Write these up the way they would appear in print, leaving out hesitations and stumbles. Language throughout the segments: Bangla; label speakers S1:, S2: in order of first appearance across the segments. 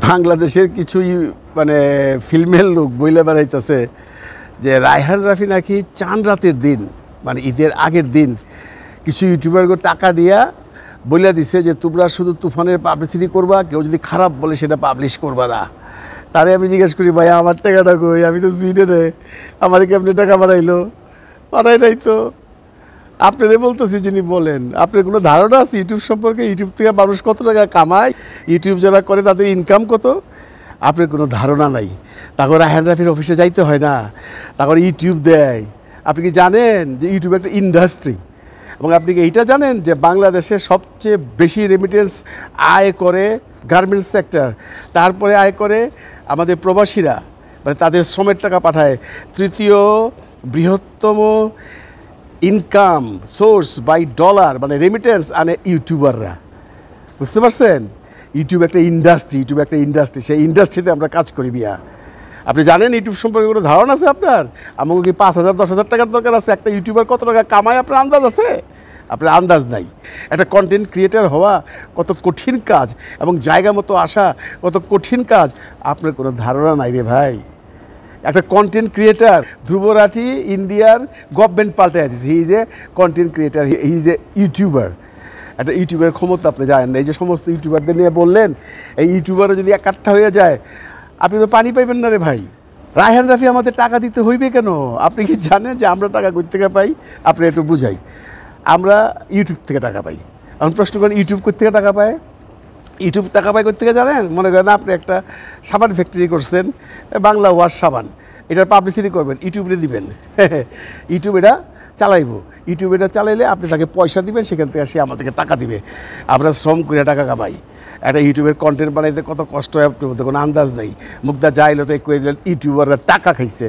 S1: বাংলাদেশের কিছু মানে ফিল্মের লোক বইলে বেড়াইতেছে যে রায়হান রাফি নাকি চান রাতের দিন মানে ঈদের আগের দিন কিছু ইউটিউবারকে টাকা দিয়া বলে দিছে যে তোমরা শুধু তুফানের পাবলিসিটি করবা, কেউ যদি খারাপ বলে সেটা পাবলিশ করবা না। তারে আমি জিজ্ঞেস করি, ভাই আমার টাকাটা কই? আমি তো সুইডেনে, আমাদের কেমনি টাকা বাড়াইলো? বাড়াই নাই তো। আপনারে বলতেছি, যিনি বলেন, আপনার কোনো ধারণা আছে ইউটিউব সম্পর্কে? ইউটিউব থেকে মানুষ কত টাকা কামায়, ইউটিউব যারা করে তাদের ইনকাম কত? আপনার কোনো ধারণা নাই। তারপর রায়হান রাফির অফিসে যাইতে হয় না, তারপর ইউটিউব দেয়। আপনি কি জানেন যে ইউটিউব একটা ইন্ডাস্ট্রি? এবং আপনি কি এইটা জানেন যে বাংলাদেশে সবচেয়ে বেশি রেমিটেন্স আয় করে গার্মেন্টস সেক্টর, তারপরে আয় করে আমাদের প্রবাসীরা, মানে তাদের শ্রমের টাকা পাঠায়। তৃতীয় বৃহত্তম ইনকাম সোর্স বাই ডলার মানে রেমিটেন্স আনে ইউটিউবাররা। বুঝতে পারছেন? ইউটিউব একটা ইন্ডাস্ট্রি, সেই ইন্ডাস্ট্রিতে আমরা কাজ করি বিয়া। আপনি জানেন ইউটিউব সম্পর্কে কোনো ধারণা আছে আপনার? আমাকে কি 5,000 10,000 টাকার দরকার আছে? একটা ইউটিউবার কত টাকা কামায় আপনার আন্দাজ আছে? আপনার আন্দাজ নাই। একটা কন্টেন্ট ক্রিয়েটার হওয়া কত কঠিন কাজ এবং জায়গা মতো আসা কত কঠিন কাজ, আপনার কোনো ধারণা নাই রে ভাই। একটা কন্টেন্ট ক্রিয়েটার, ধ্রুব রাঠি ইন্ডিয়ার গভর্নমেন্ট পাল্টাই দিচ্ছে। He is a content creator, he is a YouTuber. একটা ইউটিউবের ক্ষমতা আপনি জানেন না। এই যে সমস্ত ইউটিউবারদের নিয়ে বললেন, এই ইউটিউবারও যদি একাট্টা হয়ে যায়, আপনি তো পানি পাইবেন না রে ভাই। রায়হান রাফি আমাদের টাকা দিতে হইবে কেন? আপনি কি জানেন যে আমরা টাকা কই থেকে পাই? আপনি একটু বুঝাই। আমরা ইউটিউব থেকে টাকা পাই। এখন প্রশ্ন করেন ইউটিউব কই থেকে টাকা পায়? ইউটিউব টাকা পায় কই থেকে জানেন? মনে করেন আপনি একটা সাবান ফ্যাক্টরি করছেন, বাংলা ওয়াশ সাবান, এটার পাবলিসিটি করবেন, ইউটিউবে দিবেন। ইউটিউব এটা চালাইব, ইউটিউব এটা চালাইলে আপনি তাকে পয়সা দিবেন, সেখান থেকে সে আমাদেরকে টাকা দিবে। আমরা শ্রম করে টাকা কামাই। একটা ইউটিউবের কন্টেন্ট বানাইতে কত কষ্ট হয় আপনার মধ্যে কোনো আন্দাজ নেই। মুগ্ধা যাইলো তো কয়ে দিলেন ইউটিউবাররা টাকা খাইছে।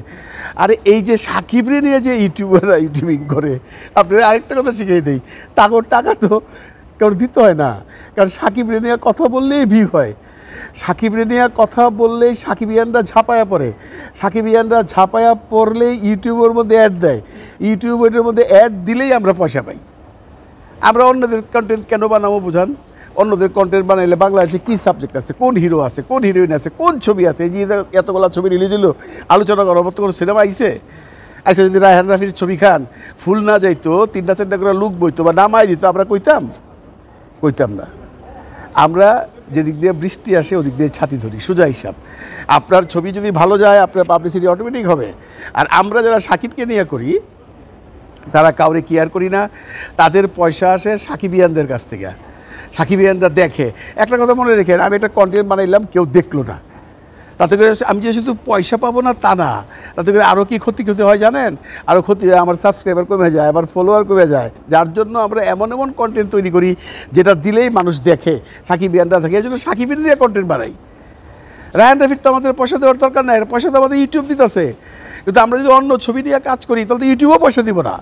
S1: আরে এই যে সাকিবরে নিয়ে যে ইউটিউবাররা ইউটিউবিং করে, আপনারা আরেকটা কথা শিখিয়ে দিই, টাকা তো কারণ দিতে হয় না। কারণ সাকিবরে নিয়ে কথা বললেই ভিউ হয়, সাকিবরে নিয়ে কথা বললেই সাকিবিয়ানরা ঝাঁপায়া পড়ে, সাকিবিয়ানরা ঝাঁপায়া পড়লেই ইউটিউবের মধ্যে অ্যাড দেয়, ইউটিউবের মধ্যে অ্যাড দিলেই আমরা পয়সা পাই। আমরা অন্যদের কন্টেন্ট কেন বানাবো বুঝান? অন্যদের কন্টেন্ট বানাইলে বাংলাদেশে কী সাবজেক্ট আছে, কোন হিরো আছে, কোন হিরোইন আছে, কোন ছবি আছে? এই যে এতগুলো ছবি রিলিজ হলো, আলোচনা করার মতো কোনো সিনেমা আইছে? যদি রায়হান রাফির ছবি খান ফুল না যাইতো, 3টা করে লুক বইতো বা নামাই দিত, আমরা কইতাম না। আমরা যেদিক দিয়ে বৃষ্টি আসে ওদিক দিয়ে ছাতি ধরি, সোজা হিসাব। আপনার ছবি যদি ভালো যায়, আপনার পাবলিসিটি অটোমেটিক হবে। আর আমরা যারা সাকিবকে নিয়ে করি, তারা কাউরে কেয়ার করি না। তাদের পয়সা আসে সাকিবিয়ানদের কাছ থেকে, সাকিবিয়ানরা দেখে। একটা কথা মনে রেখেন, আমি একটা কন্টেন্ট বানাইলাম, কেউ দেখলো না, তাতে করে আমি যে শুধু পয়সা পাবো না তা না, তাতে করে আরও কি ক্ষতি হয় জানেন? আরও ক্ষতি হয়, আমার সাবস্ক্রাইবার কমে যায়, আমার ফলোয়ার কমে যায়। যার জন্য আমরা এমন কন্টেন্ট তৈরি করি যেটা দিলেই মানুষ দেখে, সাকিবিয়ানরা দেখে। এই জন্য সাকিবিয়ান নিয়ে কন্টেন্ট বানাই। রায়হান রাফির তো আমাদের পয়সা দেওয়ার দরকার নাই, পয়সা তো আমাদের ইউটিউব দিতেছে। কিন্তু আমরা যদি অন্য ছবি নিয়ে কাজ করি তাহলে তো ইউটিউবও পয়সা দিব না।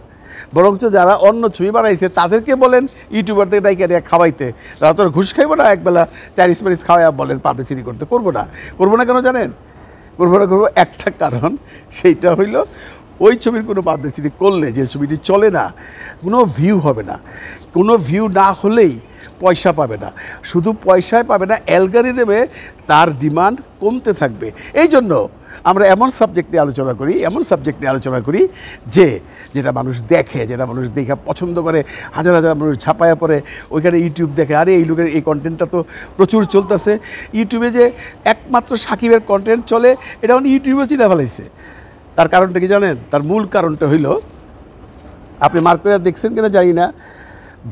S1: বরঞ্চ যারা অন্য ছবি বানাইছে তাদেরকে বলেন ইউটিউবারদের ডাইকা নিয়ে খাওয়াইতে। তারা তো ঘুষ খাইব না, একবেলা চাইনিজ মারিজ খাওয়াই বলেন পাবলিসিটি করতে। করবো না কেন জানেন? করবো একটা কারণ, সেইটা হইল ওই ছবির কোনো পাবলিসিটি করলে যে ছবিটি চলে না, কোনো ভিউ হবে না। কোনো ভিউ না হলেই পয়সা পাবে না। শুধু পয়সায় পাবে না, অ্যালগরিদমে তার ডিমান্ড কমতে থাকবে। এই জন্য আমরা এমন সাবজেক্ট নিয়ে আলোচনা করি যেটা মানুষ দেখে, যেটা মানুষ দেখে পছন্দ করে, হাজার মানুষ ছাপায়া পড়ে, ওইখানে ইউটিউব দেখে, আরে এই লোকের এই কন্টেন্টটা তো প্রচুর চলতেছে। ইউটিউবে যে একমাত্র সাকিবের কন্টেন্ট চলে, এটা মানে ইউটিউবে চিনা ফেলাইছে। তার কারণটা কি জানেন? তার মূল কারণটা হইল, আপনি মার্ক করে দেখছেন কিনা জানি না,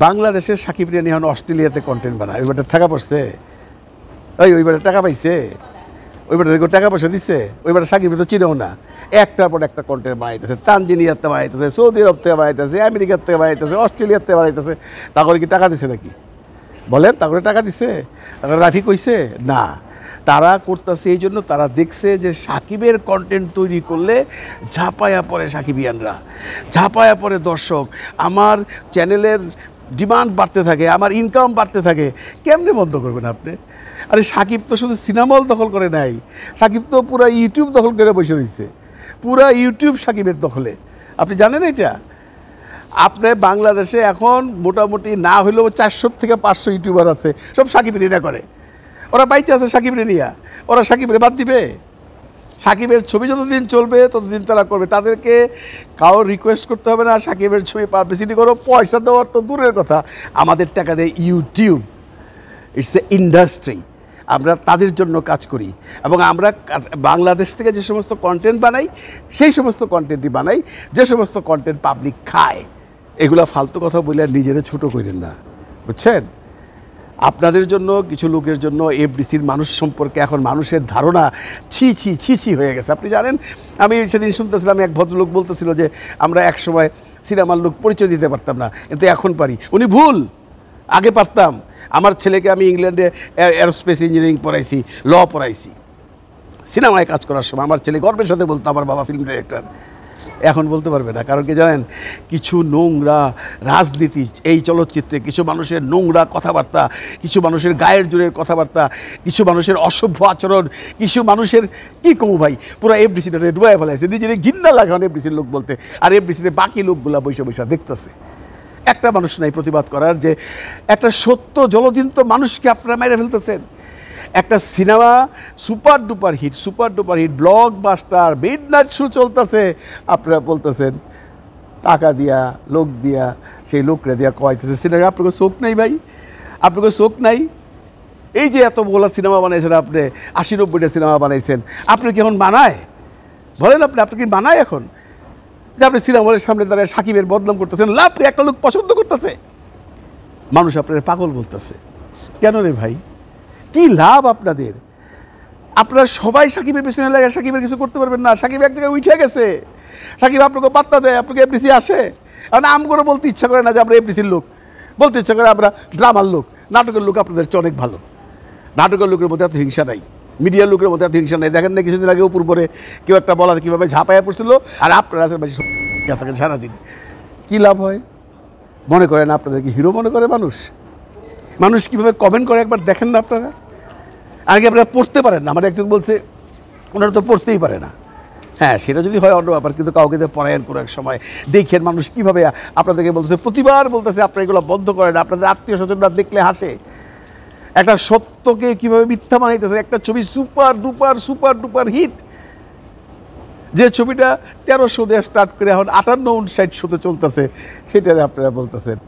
S1: বাংলাদেশের সাকিব রিয়ানি এখন অস্ট্রেলিয়াতে কন্টেন্ট বানায়। ওইবারটা টাকা পড়ছে, ওইবারে টাকা পাইছে, ওইবারে টাকা পয়সা দিচ্ছে, ওইবারে সাকিব তো চিনেও না। একটার পর একটা কন্টেন্ট বানাইতেছে, তানজানিয়াতে বানাইতেছে, সৌদি আরব থেকে বানাইতেছে, আমেরিকার থেকে বানাইতেছে, অস্ট্রেলিয়ার থেকে বানাইতেছে। তারপরে কি টাকা দিছে নাকি বলেন? তারপরে টাকা দিছে? তারপরে রাফি কইছে না। তারা করতেছে এই জন্য, তারা দেখছে যে সাকিবের কন্টেন্ট তৈরি করলে ঝাঁপায়া পড়ে সাকিবিয়ানরা, ঝাঁপায়া পড়ে দর্শক, আমার চ্যানেলের ডিমান্ড বাড়তে থাকে, আমার ইনকাম বাড়তে থাকে। কেমনে বন্ধ করবেন আপনি? আরে সাকিব তো শুধু সিনেমা হল দখল করে নাই, সাকিব তো পুরো ইউটিউব দখল করে বসে রয়েছে। পুরা ইউটিউব সাকিবের দখলে। আপনি জানেন এটা? আপনি বাংলাদেশে এখন মোটামুটি না হলেও 400 থেকে 500 ইউটিউবার আছে, সব সাকিব রিনা করে। ওরা বাইচে আছে সাকিবরে নিয়া, ওরা সাকিবরে বাদ দিবে? সাকিবের ছবি যতদিন চলবে ততদিন তারা করবে। তাদেরকে কারোর রিকোয়েস্ট করতে হবে না সাকিবের ছবি পাবলিসিটি করো, পয়সা দেওয়ার তো দূরের কথা, আমাদের টাকা দেয় ইউটিউব। ইটস এ ইন্ডাস্ট্রি, আমরা তাদের জন্য কাজ করি এবং আমরা বাংলাদেশ থেকে যে সমস্ত কন্টেন্ট বানাই সেই সমস্ত কন্টেন্টই বানাই যে সমস্ত কন্টেন্ট পাবলিক খায়। এগুলা ফালতু কথা বলে নিজেরা ছোটো করেন না, বুঝছেন? আপনাদের জন্য, কিছু লোকের জন্য এফডিসির মানুষ সম্পর্কে এখন মানুষের ধারণা ছি ছি ছি ছি হয়ে গেছে। আপনি জানেন, আমি সেদিন শুনতেছিলাম এক ভদ্রলোক বলতেছিল যে আমরা এক সময় সিনেমার লোক পরিচয় দিতে পারতাম না, কিন্তু এখন পারি। উনি ভুল, আগে পারতাম। আমার ছেলেকে আমি ইংল্যান্ডে এরোস্পেস ইঞ্জিনিয়ারিং পড়াইছি, ল পড়াইছি। সিনেমায় কাজ করার সময় আমার ছেলে গর্বের সাথে বলতো আমার বাবা ফিল্ম ডিরেক্টর। এখন বলতে পারবে না, কারণ কি জানেন, কিছু নোংরা রাজনীতি এই চলচ্চিত্রে, কিছু মানুষের নোংরা কথাবার্তা, কিছু মানুষের গায়ের জোরের কথাবার্তা, কিছু মানুষের অসভ্য আচরণ, কিছু মানুষের কী কমু ভাই, পুরো এফডিসিটা ডুবাই ফেলাইছে। নিজের ঘৃণা লাগে এফডিসির লোক বলতে, আর এফডিসিতে বাকি লোকগুলা বৈশা বৈশা দেখতেছে। একটা মানুষ নাই প্রতিবাদ করার, যে একটা সত্য জলজিন্ত মানুষকে আপনারা মেরে ফেলতেছেন। একটা cinema super duper hit blockbuster midnight show চলতেছে, আপনারা বলতেছেন টাকা দিয়া, লোক দিয়া, সেই লোকরা দিয়া কয়তেছে সিনেমা। আপনাকে চোখ নাই ভাই, আপনাকে চোখ নাই? এই যে এতগুলো সিনেমা বানাইছেন আপনি, 80-90টা সিনেমা বানাইছেন, আপনি কি এখন বানায়? বলেন আপনি কি বানায় এখন? যে আপনি সিনেমা হলের সামনে দাঁড়ায় সাকিবের বদনাম করতেছেন, লাভ একটা লোক পছন্দ করতেছে, মানুষ আপনার পাগল বলতেছে। কেন রে ভাই, কি লাভ আপনাদের? আপনারা সবাই সাকিবের পেছনে লাগে, সাকিবের কিছু করতে পারবেন না। সাকিব এক জায়গায় উঠে গেছে, সাকিব আপনাকে পাত্তা দেয়, আপনাকে এফডিসি আসে। আর নাম করে বলতে ইচ্ছা করে না যে আমরা এফডিসির লোক, বলতে ইচ্ছা করে আমরা ড্রামার লোক, নাটকের লোক আপনাদের চেয়ে অনেক ভালো। নাটকের লোকের মধ্যে এত হিংসা নাই, মিডিয়ার লোকের মধ্যে এত হিংসা নাই। দেখেন না কিছুদিন আগে উপর পরে কেউ একটা বলার কীভাবে ঝাঁপাইয়া পড়ছিল, আর আপনারা থাকেন সারাদিন। কী লাভ হয়? মনে করেন আপনাদের কি হিরো মনে করে মানুষ? মানুষ কীভাবে কমেন্ট করে একবার দেখেন না আপনারা? আগে আপনারা পড়তে পারেন না। আমার একজন বলছে ওনারা তো পড়তেই পারে না। হ্যাঁ, সেটা যদি হয় অন্য ব্যাপার, কিন্তু কাউকে পড়ায়েন কোনো এক সময় দেখেন মানুষ কীভাবে আপনাদেরকে বলতেছে, প্রতিবার বলতেছে আপনারা এগুলো বন্ধ করেন। আপনাদের আত্মীয় স্বজনরা দেখলে হাসে। একটা সত্যকে কীভাবে মিথ্যা বানাইতেছে। একটা ছবি সুপার ডুপার হিট, যে ছবিটা 1300 দিয়ে স্টার্ট করে এখন 58-59 শোতে চলতেছে, সেটারে আপনারা বলতেছেন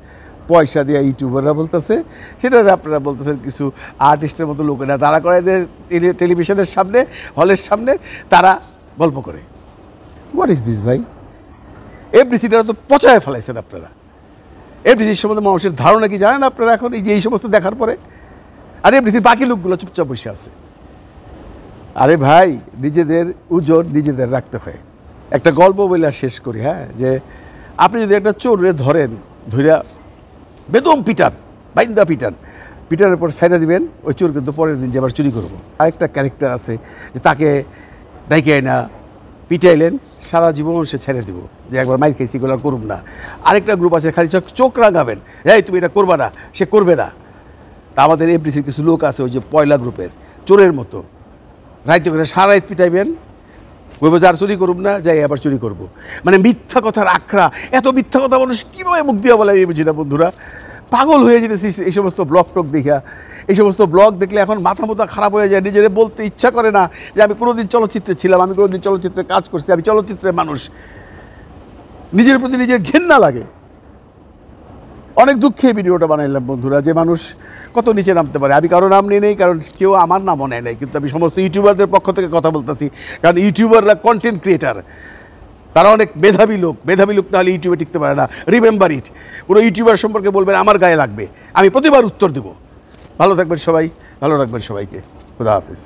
S1: পয়সা দিয়ে ইউটিউবাররা বলতেছে, সেটারে আপনারা বলতেছেন কিছু আর্টিস্টের মতো লোকেরা তারা করে যে টেলিভিশনের সামনে, হলের সামনে তারা গল্প করে। হোয়াট ইজ দিস ভাই? এফডিসিটা তো পচায় ফেলাইছেন আপনারা। এফডিসির সম্বন্ধে মানুষের ধারণা কি জানেন আপনারা এখন, এই যে এই সমস্ত দেখার পরে? আর এফডিসির বাকি লোকগুলো চুপচাপ বসে আছে। আরে ভাই, নিজেদের ওজন নিজেদের রাখতে হয়। একটা গল্প বলে শেষ করি। হ্যাঁ, যে আপনি যদি একটা চোরে ধরেন, ধরিয়া বেদম বাইন্দা পিটারের পর ছাইড়া দিবেন, ওই চোর কিন্তু পরের দিন যে আবার চুরি করবো। আরেকটা ক্যারেক্টার আছে যে তাকে ডাইকে না পিটাইলেন, সারা জীবন সে ছেড়ে দিব, যে একবার মাইর খেয়েছি এগুলো করুন না। আরেকটা গ্রুপ আছে খালি চোখ রাঙাবেন, এই তুমি এটা করবা না, সে করবে না। তা আমাদের এফডিসির কিছু লোক আছে ওই যে পয়লা গ্রুপের, চোরের মতো রাইতে করে সারা রাত পিটাইবেন, বলবো যার চুরি করুন না, যাই আবার চুরি করব। মানে মিথ্যা কথার আখড়া। এত মিথ্যা কথা মানুষ কীভাবে মুখ দিয়ে বলে এই বুঝি না বন্ধুরা। পাগল হয়ে যেতেছি এই সমস্ত ব্লগ টক দেখা। এই সমস্ত ব্লগ দেখলে এখন মাথা মোথা খারাপ হয়ে যায়, নিজেদের বলতে ইচ্ছা করে না যে আমি কোনোদিন চলচ্চিত্রে ছিলাম, আমি কোনোদিন চলচ্চিত্রে কাজ করছি, আমি চলচ্চিত্রের মানুষ। নিজের প্রতি নিজের ঘেন্না লাগে। অনেক দুঃখে ভিডিওটা বানাইলাম বন্ধুরা, যে মানুষ কত নিচে নামতে পারে। আমি কারো নাম নিয়ে নেই, কারণ কেউ আমার নামও নেয় নাই, কিন্তু আমি সমস্ত ইউটিউবারদের পক্ষ থেকে কথা বলতেছি। কারণ ইউটিউবাররা কন্টেন্ট ক্রিয়েটার, তারা অনেক মেধাবী লোক না হলে ইউটিউবে টিকতে পারে না। রিমেম্বার ইট, কোনো ইউটিউবার সম্পর্কে বলবেন আমার গায়ে লাগবে, আমি প্রতিবার উত্তর দেব। ভালো থাকবেন সবাই, ভালো রাখবেন সবাইকে। খুদা হাফিজ।